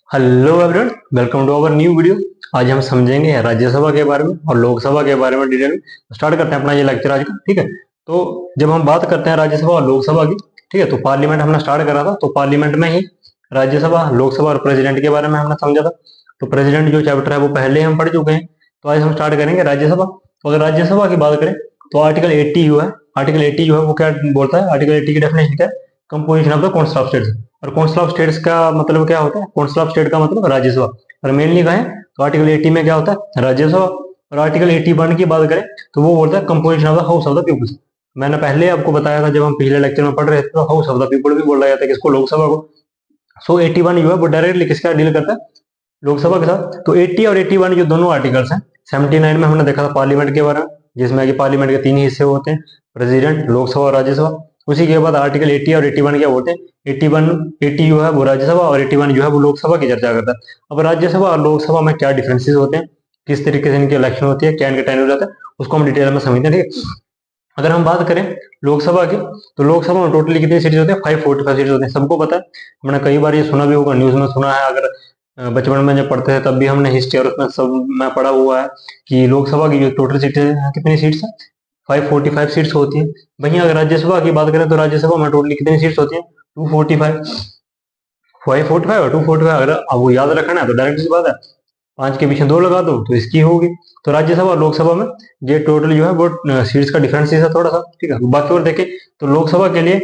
Hello everyone, welcome to our new video. आज हम समझेंगे राज्यसभा के बारे में और लोकसभा के बारे में डिटेल में। स्टार्ट करते हैं अपना ये लेक्चर आज का। ठीक है, तो जब हम बात करते हैं राज्यसभा और लोकसभा की, ठीक है, तो पार्लियामेंट हमने स्टार्ट करा था, तो पार्लियामेंट में ही राज्यसभा, लोकसभा और प्रेसिडेंट के बारे में हमने समझा था। तो प्रेसिडेंट जो चैप्टर है वो पहले हम पढ़ चुके हैं। तो आज हम स्टार्ट करेंगे राज्यसभा। तो अगर राज्यसभा की बात करें तो आर्टिकल 80 जो है, आर्टिकल 80 जो है वो क्या बोलता है? आर्टिकल 80 की डेफिनेशन क्या है? Composition of the council of states. और काउंसिल ऑफ स्टेट्स का मतलब क्या होता है? काउंसिल ऑफ स्टेट का मतलब राज्यसभा। और मेनली कहें तो आर्टिकल 80 में क्या होता है? राज्यसभा। और आर्टिकल 81 की बात करें तो वो बोलता है composition of the house of the peoples. मैंने पहले आपको बताया था, जब हम पिछले लेक्चर में पढ़ रहे थे, तो हाउस ऑफ द पीपुल भी बोला जाता है किसको? लोकसभा को। सो 81 जो है वो डायरेक्टली किसका डील करता है? लोकसभा के साथ। तो 80 और 81 जो दोनों आर्टिकल्स हैं, 79 में हमने देखा था पार्लियामेंट के बारे में, जिसमें कि पार्लियामेंट के तीन हिस्से होते हैं, प्रेसिडेंट, लोकसभा और राज्यसभा। उसी के बाद आर्टिकल 80 और 81 क्या होते हैं? 81 80 जो है वो राज्यसभा और 81 जो है वो लोकसभा की चर्चा करता है। अब राज्यसभा और लोकसभा में क्या डिफरेंसेस होते हैं, किस तरीके से इनकी इलेक्शन होती है, क्या इनका टेन्योर रहता है, उसको हम डिटेल में समझते हैं। ठीक है, अगर हम बात करें लोकसभा की, तो लोकसभा में टोटली कितनी सीट्स होती है? 545 सीट्स होते हैं। सबको पता है, हमने कई बार ये सुना भी होगा, न्यूज में सुना है। अगर बचपन में जब पढ़ते थे तब भी हमने हिस्ट्री और उसमें सब में पढ़ा हुआ है कि लोकसभा की जो टोटल सीटें हैं, कितनी सीट्स है? 545 सीट्स होती है। वहीं अगर राज्यसभा की बात करें तो राज्यसभा में टोटली कितनी सीट्स होती है? 245। 545 और 245 अगर आपको याद रखना है तो डायरेक्ट सी बात है, पांच के पीछे दो लगा दो तो इसकी होगी। तो राज्यसभा और लोकसभा में ये टोटल जो है वो सीट्स का डिफरेंस है थोड़ा सा। ठीक है, बाकी और देखें तो लोकसभा के लिए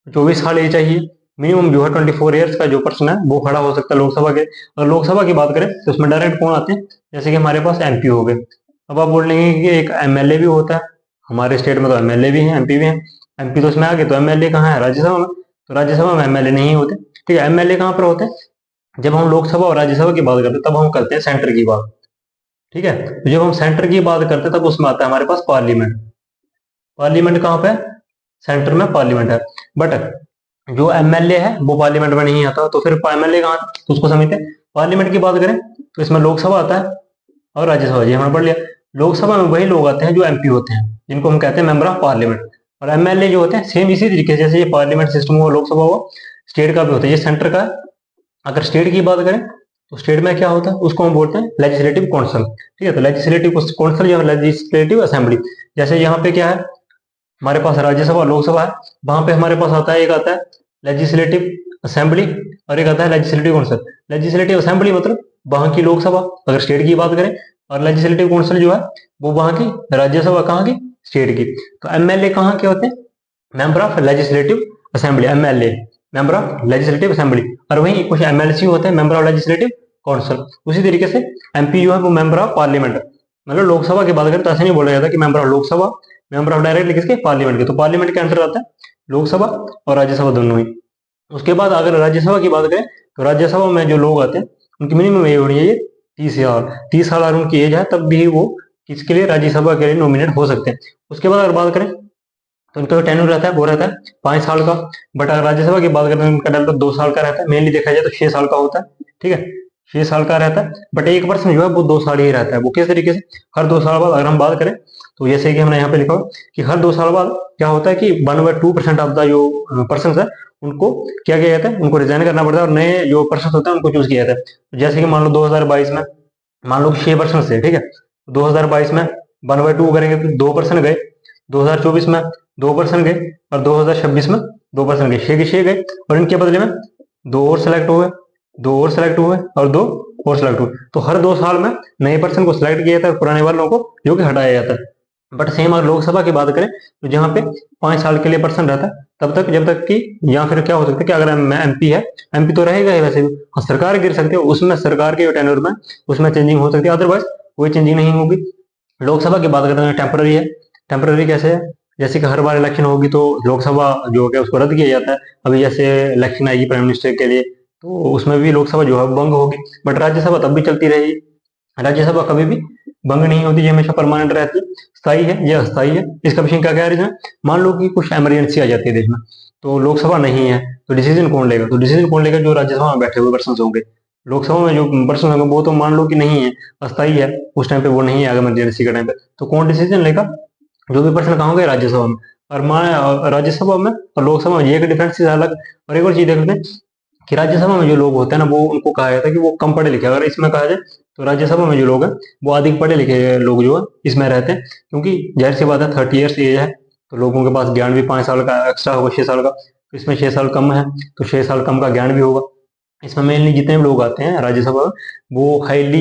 24 साल एज चाहिए मिनिमम, जो है 24 ईयर्स का जो पर्सन है वो खड़ा हो सकता है लोकसभा के। अगर लोकसभा की बात करें तो उसमें डायरेक्ट कौन आते हैं? जैसे कि हमारे पास एमपी हो गए। अब आप बोल लेंगे कि एक एमएलए भी होता है। हमारे स्टेट में तो एमएलए भी हैं, एमपी भी हैं। एमपी तो उसमें आ गए, तो एमएलए कहाँ है? राज्यसभा में। तो राज्यसभा में एमएलए नहीं होते। ठीक है, एमएलए कहाँ पर होते हैं? जब हम लोकसभा और राज्यसभा की बात करते हैं तब हम करते हैं सेंटर की बात। ठीक है, तो जब हम सेंटर की बात करते हैं तब उसमें आता है हमारे पास पार्लियामेंट। पार्लियामेंट कहाँ पे? सेंटर में पार्लियामेंट है। बट जो एमएलए है वो पार्लियामेंट में नहीं आता, तो फिर एमएलए कहाँ आता है? तो उसको समझते हैं। पार्लियामेंट की बात करें तो इसमें लोकसभा आता है और राज्यसभा, जी हमने पढ़ लिया। लोकसभा में वही लोग आते हैं जो एमपी होते हैं, जिनको हम कहते हैं मेंबर ऑफ पार्लियामेंट। और एमएलए जो होते हैं सेम इसी तरीके से, जैसे ये पार्लियामेंट सिस्टम हुआ, लोकसभा हुआ, स्टेट का भी होता है, ये सेंटर का है। अगर स्टेट की बात करें तो स्टेट में क्या होता है? उसको हम बोलते हैं लेजिस्लेटिव काउंसिल। ठीक है, तो लेजिस्लेटिव काउंसिल या लेजिस्लेटिव असेंबली। जैसे यहाँ पे क्या है, हमारे पास राज्यसभा लोकसभा है, वहां पे हमारे पास आता है, एक आता है लेजिस्लेटिव असेंबली और एक आता है लेजिस्लेटिव काउंसिल। लेजिस्लेटिव असेंबली मतलब वहां की लोकसभा अगर स्टेट की बात करें, और लेजिस्लेटिव काउंसिल जो है वो वहां की राज्यसभा, कहाँ की? स्टेट की। तो एमएलए कहाँ के होते हैं? Member of legislative assembly, MLA member of legislative assembly. और वहीं कुछ एमएलसी होते हैं मेंबर ऑफ लेजिस्लेटिव काउंसिल। उसी तरीके से एमपी जो है वो मेंबर ऑफ पार्लियामेंट। मतलब लोकसभा की बात करें तो ऐसे नहीं बोला जाता कि member of Lok Sabha, member of directly किसके? पार्लियामेंट के। तो पार्लियामेंट के अंदर आता है लोकसभा और राज्यसभा दोनों ही। उसके बाद अगर राज्यसभा की बात करें तो राज्यसभा में जो लोग आते हैं उनकी मिनिमम एज होनी चाहिए 30 साल। 30 साल अगर उनकी एज है तब भी वो किसके लिए? राज्यसभा के लिए नॉमिनेट हो सकते हैं। उसके बाद अगर बात करें तो उनका जो टेन्योर रहता है वो रहता है 5 साल का। बट अगर राज्यसभा की बात करें तो उनका टेन्योर 2 साल का रहता है। मेनली देखा जाए तो 6 साल का होता है। ठीक है, 6 साल का रहता है। बट एक पर्सन जो है वो 2 साल ही रहता है। वो किस तरीके से? हर 2 साल बाद अगर हम बात करें तो जैसे कि हमने यहाँ पे लिखा हुआ कि हर 2 साल बाद क्या होता है कि 1/2% ऑफ द जो पर्सन है उनको क्या किया जाता है? उनको रिजाइन करना पड़ता है और नए जो पर्सन होते हैं उनको चूज किया जाता है। तो जैसे कि मान लो 2022 में, मान लो 6 पर्सन है, ठीक है, 2022 में 1/2 करेंगे तो 2 पर्सन गए, 2024 में 2 पर्सन गए, और 2026 में 2 पर्सन गए, 6 के 6 गए। और इनके बदले में 2 और सेलेक्ट हुए, 2 और सेलेक्ट हुए और 2 और सेलेक्ट हुए। तो हर 2 साल में नए पर्सन को सिलेक्ट किया जाता है, पुराने वालों को जो कि हटाया जाता है। बट सेम अगर लोकसभा की बात करें तो जहाँ पे 5 साल के लिए पर्सन रहता है तब तक, जब तक कि, या फिर क्या हो सकता है कि अगर एमपी है, एमपी तो रहेगा ही वैसे भी, हाँ, सरकार गिर सकती है, उसमें सरकार के टेन्योर में उसमें चेंजिंग हो सकती है, अदरवाइज कोई चेंजिंग नहीं होगी। लोकसभा की बात करते हैं टेम्पररी है। टेम्पररी कैसे है? जैसे कि हर बार इलेक्शन होगी तो लोकसभा जो है उसको रद्द किया जाता है। अभी जैसे इलेक्शन आएगी प्राइम मिनिस्टर के लिए तो उसमें भी लोकसभा जो है भंग होगी। बट राज्यसभा तब भी चलती रहेगी। राज्यसभा कभी भी भंग नहीं होती, ये हमेशा परमानेंट रहती है, स्थायी है, यह अस्थायी है। इसका विषय क्या रीजन है? मान लो कि कुछ इमरजेंसी आ जाती है देश में, तो लोकसभा नहीं है, तो डिसीजन कौन लेगा? तो डिसीजन कौन लेगा? जो राज्यसभा में बैठे हुए पर्सन होंगे। लोकसभा में जो पर्सन होंगे वो तो मान लो कि नहीं है, अस्थायी है, उस टाइम पे वो नहीं है इमरजेंसी के टाइम पे, तो कौन डिसीजन लेगा? जो भी पर्सन कहाँ होंगे? राज्यसभा में। और राज्यसभा में और लोकसभा में ये एक डिफरेंस है अलग। और एक और चीज देख लेते हैं, कि राज्यसभा में जो लोग होते हैं ना, वो उनको कहा जाता है कि वो कम पढ़े लिखे। अगर इसमें कहा जाए तो राज्यसभा में जो लोग हैं वो अधिक पढ़े लिखे लोग जो है इसमें रहते हैं, क्योंकि जाहिर सी बात है 30 ईयर्स एज है, तो लोगों के पास ज्ञान भी 5 साल का एक्स्ट्रा होगा, 6 साल का। तो इसमें 6 साल कम है, तो 6 साल कम का ज्ञान भी होगा। इसमें मेनली जितने भी लोग आते हैं राज्यसभा में, वो हाईली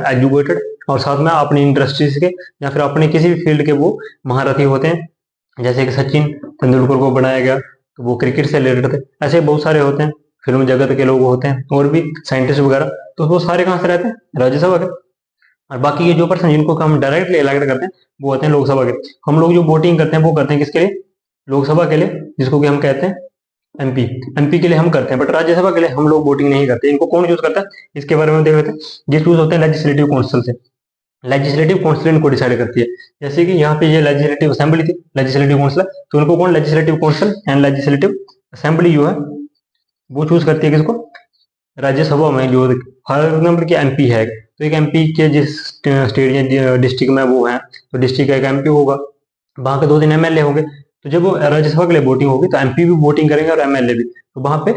एजुकेटेड और साथ में अपनी इंडस्ट्रीज के या फिर अपने किसी भी फील्ड के वो महारथी होते हैं। जैसे कि सचिन तेंदुलकर को बनाया गया, तो वो क्रिकेट से रिलेटेड थे। ऐसे बहुत सारे होते हैं, फिल्म जगत के लोग होते हैं और भी साइंटिस्ट वगैरह, तो वो सारे कहाँ से रहते हैं, राज्यसभा के। और बाकी ये जो पर्सन जिनको हम डायरेक्टली इलेक्ट करते हैं वो होते हैं लोकसभा के। हम लोग जो वोटिंग करते हैं वो करते हैं किसके लिए, लोकसभा के लिए, जिसको कि हम कहते हैं एमपी। एमपी के लिए हम करते हैं, बट राज्यसभा के लिए हम लोग वोटिंग नहीं करते। इनको कौन चूज करता है, इसके बारे में देख लेते हैं। ये चूज होते हैं लेजिस्लेटिव काउंसिल से। लेजिस्लेटिव काउंसिल इनको डिसाइड करती है। जैसे कि यहाँ पे ये लेजिस्लेटिव असेंबली थी, लेजिस्लेटिव काउंसिल, तो उनको कौन, legislative council and legislative assembly जो है वो चूज करती है किसको, राज्यसभा में जो हर नंबर के एमपी है। तो एक एमपी के जिस स्टेट या डिस्ट्रिक्ट में वो है, तो डिस्ट्रिक्ट का एक एमपी होगा, वहां के 2 3 एमएलए होंगे। तो जब वो राज्यसभा के लिए वोटिंग होगी तो एमपी भी वोटिंग करेंगे और एमएलए भी। तो वहां पे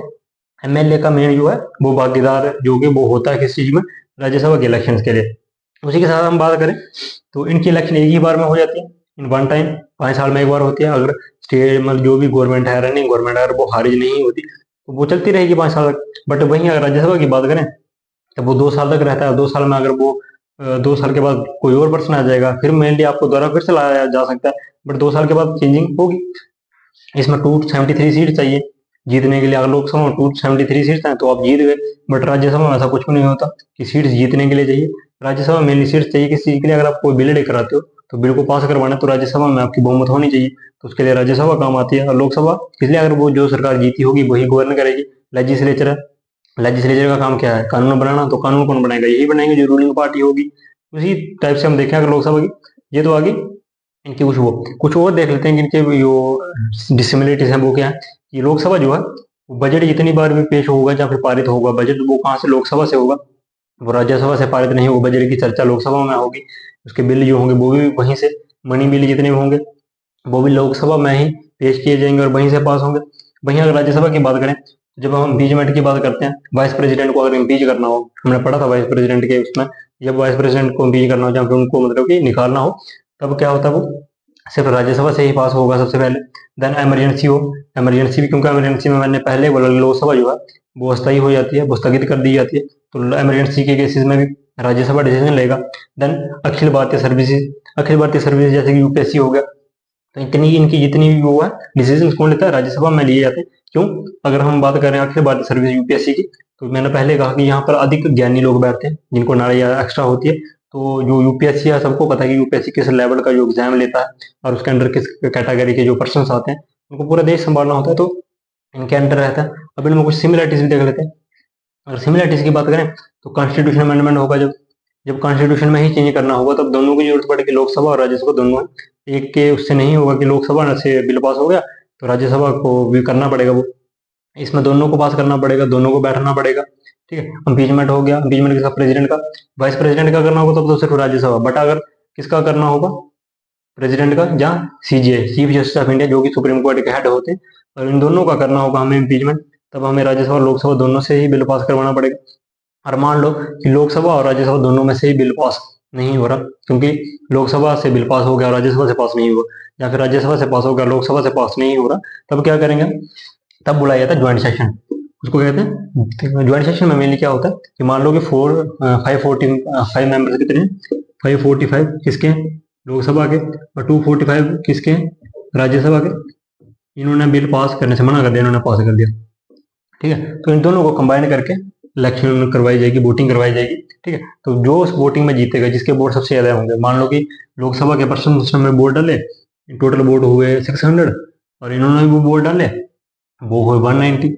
एमएलए का मेन जो है वो भागीदार जो कि वो होता है किस चीज में, राज्यसभा के इलेक्शन के लिए। उसी के साथ हम बात करें तो इनकी इलेक्शन एक ही बार में हो जाती है, इन वन टाइम, 5 साल में एक बार होती है। अगर स्टेट मतलब जो भी गवर्नमेंट है, रनिंग गवर्नमेंट, अगर वो खारिज नहीं होती तो वो चलती रहेगी 5 साल तक। बट वहीं अगर राज्यसभा की बात करें तो वो 2 साल तक रहता है। 2 साल में अगर वो 2 साल के बाद कोई और पर्सन आ जाएगा, फिर मेनली आपको दोबारा फिर से लाया जा सकता है, बट 2 साल के बाद चेंजिंग होगी। इसमें 273 सीट चाहिए जीतने के लिए। अगर लोकसभा में 273 सीट्स हैं तो आप जीत गए, बट राज्यसभा में ऐसा कुछ भी नहीं होता कि सीट्स जीतने के लिए चाहिए। राज्यसभा में मेनली सीट्स चाहिए किस चीज के लिए, अगर आप कोई बिल लेकर आते हो तो बिल को पास करवाना है तो राज्यसभा में आपकी बहुमत होनी चाहिए, तो उसके लिए राज्यसभा काम आती है। और लोकसभा इसलिए, अगर वो जो सरकार जीती होगी वही गवर्न करेगी। लेजिस्लेचर है, लेजिस्लेचर का काम क्या है, कानून बनाना, तो कानून कौन बनाएगा, यही बनाएंगे जो रूलिंग पार्टी होगी। उसी टाइप से हम देखें अगर लोकसभा की, ये तो आगे इनकी कुछ और देख लेते हैं कि इनके जो डिसिमिलरिटीज हैं वो क्या है। ये लोकसभा जो है बजट जितनी बार भी पेश होगा या फिर पारित होगा बजट, वो कहाँ से, लोकसभा से होगा, वो राज्यसभा से पारित नहीं होगा। बजट की चर्चा लोकसभा में होगी, उसके बिल जो होंगे वो भी वहीं से, मनी बिल जितने भी होंगे वो भी लोकसभा में ही पेश किए जाएंगे और वहीं से पास होंगे। वहीं अगर राज्यसभा की बात करें, जब हम इम्पीचमेंट की बात करते हैं, वाइस प्रेसिडेंट को अगर इम्पीच करना हो, हमने पढ़ा था वाइस प्रेसिडेंट के उसमें, जब वाइस प्रेसिडेंट को इम्पीच करना हो या फिर उनको मतलब कि निकालना हो, तब क्या होता है, वो सिर्फ राज्यसभा से ही पास होगा सबसे पहले। देन इमरजेंसी हो, इमरजेंसी भी, क्योंकि इमरजेंसी में मैंने पहले बोला लोकसभा जो है वो अस्थायी हो जाती है, वो स्थगित कर दी जाती है, तो इमरजेंसी के केसेस में भी राज्यसभा डिसीजन लेगा। Then Akhil Bharatiya services, Akhil Bharatiya service जैसे कि यूपीएससी हो गया, तो इतनी इनकी जितनी भी वो है डिसीजन कौन लेता है, राज्यसभा में लिए जाते हैं। क्यों, अगर हम बात करें अखिल भारतीय सर्विस यूपीएससी की, तो मैंने पहले कहा कि यहाँ पर अधिक ज्ञानी लोग बैठते हैं जिनको नॉलेज एक्स्ट्रा होती है। तो जो यूपीएससी है, सबको पता है कि यूपीएससी किस लेवल का जो एग्जाम लेता है और उसके अंडर किस कैटेगरी के जो पर्सन आते हैं, उनको पूरा देश संभालना होता है, तो इनके अंडर रहता है। अब इनमें कुछ सिमिलरिटीज भी देख लेते हैं। अगर सिमिलरिटीज की बात करें तो कॉन्स्टिट्यूशन अमेंडमेंट होगा, जब जब कॉन्स्टिट्यूशन में ही चेंज करना होगा तब दोनों की जरूरत पड़ेगी, लोकसभा और राज्यसभा दोनों है। एक के उससे नहीं होगा कि लोकसभा से बिल पास हो गया तो राज्यसभा को भी करना पड़ेगा, वो इसमें दोनों को पास करना पड़ेगा, दोनों को बैठना पड़ेगा। ठीक है, इम्पीचमेंट हो गया, इम्पीचमेंट किसका, प्रेसिडेंट का। वाइस प्रेसिडेंट का करना होगा तब तो सिर्फ राज्यसभा, बट अगर किसका करना होगा, प्रेसिडेंट का या CGI, chief justice of India, जो कि सुप्रीम कोर्ट के हेड होते हैं, और इन दोनों का करना होगा हमें इम्पीचमेंट, तब हमें राज्यसभा और लोकसभा दोनों से ही बिल पास करवाना पड़ेगा। और मान लो कि लोकसभा और राज्यसभा दोनों में से ही बिल पास नहीं हो रहा, क्योंकि लोकसभा से बिल पास हो गया राज्यसभा से पास नहीं हुआ, या फिर राज्यसभा से पास हो गया लोकसभा से पास नहीं हो रहा, तब क्या करेंगे, तब बुलाया जाता है ज्वाइंट सेशन, उसको कहते हैं ज्वाइंट सेशन में। मेनली क्या होता है कि मान लो कि 545 मेंबर्स कितने हैं, 545 किसके हैं, लोकसभा के, और 245 किसके हैं, राज्यसभा के। इन्होंने बिल पास करने से मना कर दिया, इन्होंने पास कर दिया। ठीक है, तो इन दोनों को कंबाइन करके इलेक्शन करवाई जाएगी, वोटिंग करवाई जाएगी। ठीक है, तो जो उस वोटिंग में जीतेगा, जिसके वोट सबसे ज्यादा होंगे, मान लो कि लोकसभा के पर्सन सिस्टम में वोट डाले, टोटल वोट हुए 600 और इन्होंने भी वो वोट डाले, वो हुए 190,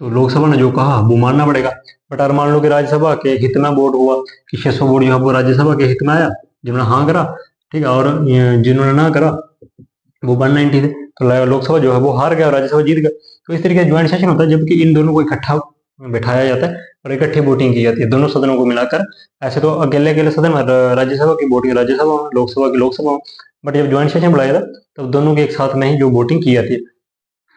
तो लोकसभा ने जो कहा वो मानना पड़ेगा। बट अगर मान लो कि राज्यसभा के हित में वोट हुआ कि 600 वोट जो है वो राज्यसभा के हित में आया, जिन्होंने हाँ करा, ठीक है, और जिन्होंने ना करा वो 190 थे, तो लोकसभा जो है वो हार गया और राज्यसभा जीत गया। तो इस तरीके से ज्वाइंट सेशन होता है, जबकि इन दोनों को इकट्ठा बैठाया जाता है और इकट्ठी वोटिंग की जाती है दोनों सदनों को मिलाकर। ऐसे तो अकेले अकेले सदन में राज्यसभा की वोटिंग राज्यसभा में, लोकसभा की लोकसभा में, बट जब ज्वाइंट सेशन बुलाया जाता है तब दोनों के एक साथ में ही जो वोटिंग की जाती है।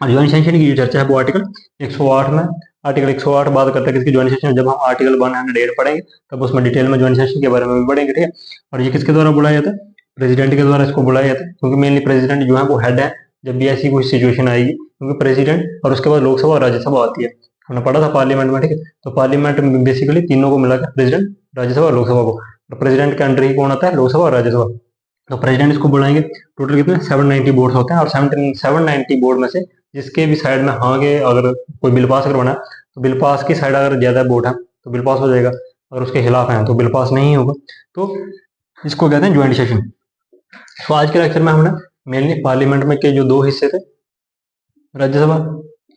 और ज्वाइंट सेशन की जो चर्चा है वो आर्टिकल 108 में आर्टिकल 108 बात करता है किसकी ज्वाइंट सेशन। जब हम आर्टिकल 108 पढ़ेंगे तब उसमें डिटेल में ज्वाइंट सेशन के बारे में भी पढ़ेंगे, ठीक है। और ये किसके द्वारा बुलाया जाता है, प्रेसिडेंट के द्वारा इसको बुलाया जाता है, क्योंकि मेनली प्रेसिडेंट जो है वो हेड है जब भी ऐसी कोई सिचुएशन आएगी, क्योंकि प्रेसिडेंट और उसके बाद लोकसभा और राज्यसभा आती है। हमने पढ़ा था पार्लियामेंट में, ठीक है। तो पार्लियामेंट में बेसिकली तीनों को मिलाकर प्रेसिडेंट, राज्यसभा और लोकसभा को, तो प्रेसिडेंट के अंडर ही कौन आता है, लोकसभा और राज्यसभा। तो प्रेसिडेंट इसको बुलाएंगे। टोटल कितने 790 बोर्ड होते हैं, और 790 बोर्ड में से जिसके भी साइड में हाँ के अगर कोई बिल पास करवाना है तो बिल पास की साइड अगर ज्यादा वोट है तो बिल पास हो जाएगा, अगर उसके खिलाफ है तो बिल पास नहीं होगा। तो इसको कहते हैं ज्वाइंट सेशन। तो आज के लेक्चर में हमने मेनली पार्लियामेंट में के जो दो हिस्से थे, राज्यसभा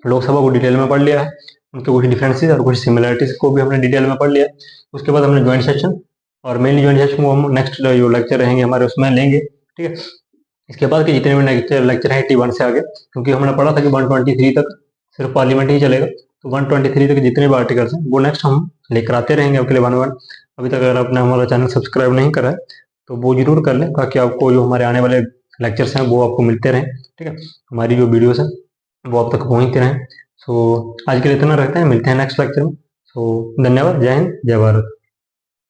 लोकसभा को डिटेल में पढ़ लिया है, उनके कुछ डिफरेंसेस और कुछ सिमिलरिटीज को भी हमने डिटेल में पढ़ लिया है। उसके बाद हमने ज्वाइंट सेशन और मेनली ज्वाइंट सेशन को हम नेक्स्ट जो लेक्चर रहेंगे हमारे उसमें लेंगे, ठीक है। इसके बाद के जितने भी लेक्चर हैं 81 से आगे, क्योंकि हमने पढ़ा था कि 123 तक सिर्फ पार्लियामेंट ही चलेगा, तो 123 तक जितने भी आर्टिकल्स हैं वो नेक्स्ट हम लेकर आते रहेंगे आपके लिए 1 अभी तक अगर आपने हमारा चैनल सब्सक्राइब नहीं करा है तो वो जरूर कर लें, ताकि आपको जो हमारे आने वाले लेक्चर्स हैं वो आपको मिलते रहें, ठीक है। हमारी जो वीडियोस हैं वो आप तक पहुंचते रहें। सो आज के लिए इतना रखते हैं, मिलते हैं नेक्स्ट लेक्चर में। सो धन्यवाद, जय हिंद, जय भारत।